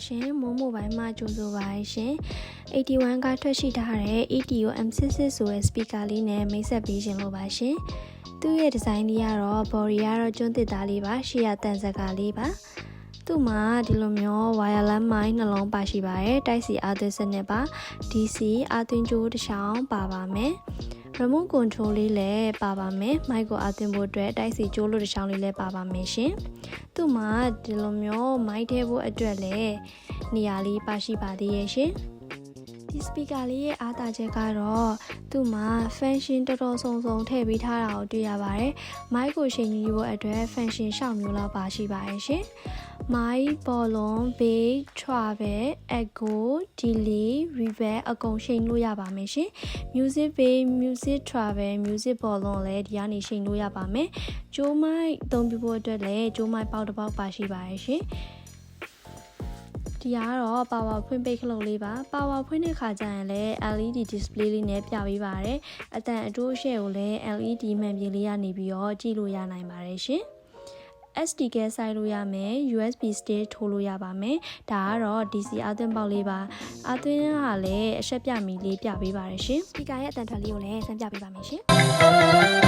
ရှင်မိုးမိုဘိုင်းမှာကြိုဆိုပါရှင်81ကထွက်ရှိထားတဲ့ ETO M66 ဆိုတဲ့ speaker လေးနဲ့မိတ်ဆက်ပေးခြင်းလို့ပါရှင်သူ့ရဲ့ဒီဇိုင်းလေးကတော့ body ကတော့ကျွန်းသစ်သားလေးပါရှေ့ရတန်ဆက်ကလေးပါသူ့မှာဒီလိုမျိုး wireless mic နှလုံးပါရှိပါတယ်တိုက်စီအားသွင်းစနစ်ပါ DC အားသွင်းကြိုးတစ်ချောင်းပါပါမယ်remote control လေးလည်းပါပါမယ်မိုက်ကိုအသွင်းဖို့အတွက်တိုက်စီကြိုးလို့တစ်ချောင်းလေးလည်းပါပါမယ်ရှင်သူ့မှာဒီလိုမျိုးမိုက်ထဲဖို့အတွက်လည်းနေရာလေးပါရှိပါသေးရဲ့ရှင်ဒီ speaker လေးရဲ့အားသာချက်ကတော့သူ့မှာ function တော်တော်စုံစုံထည့်ပေးထားတာကိုတွေ့ရပါတယ်မိုက်ကိုချိန်ကြီးဖို့အတွက် function 6မျိုးလောက်ပါရှိပါရဲ့ရှင်မိုက်ဘောလုံးဘေး travel echo delay reverb အကုန်ချိန်လို့ရပါမယ်ရှင် music bay music travel music ဘောလုံးလည်းဒီကနေချိန်လို့ရပါမယ်ကြိုးမိုက်အသုံးပြုဖို့အတွက်လည်းကြိုးမိုက်ပေါက်တစ်ပေါက်ပါရှိပါရဲ့ရှင်ဒီကတော့ power ဖွင့်ပိတ်ခလုတ်လေးပါ power ဖွင့်တဲ့ခါကျရင်လည်း LED display လေးနဲ့ပြပေးပါတယ်အတန်အတိုးရှဲကိုလည်း LED မှန်ပြင်လေးကနေပြီးတော့ကြည့်လို့ရနိုင်ပါတယ်ရှင်SD ကဲစိုက်လို့ရမယ် USB stick ထိုးလို့ရပါမယ်ဒါကတော့ DC အားသွင်းပေါက်လေးပါအားသွင်းကလည်းအရှက်ပြမီလေးပြပေးပါတယ်ရှင် speaker ရဲ့အတန်ထွက်လေးကိုလည်းစမ်းပြပေးပါမယ်ရှင်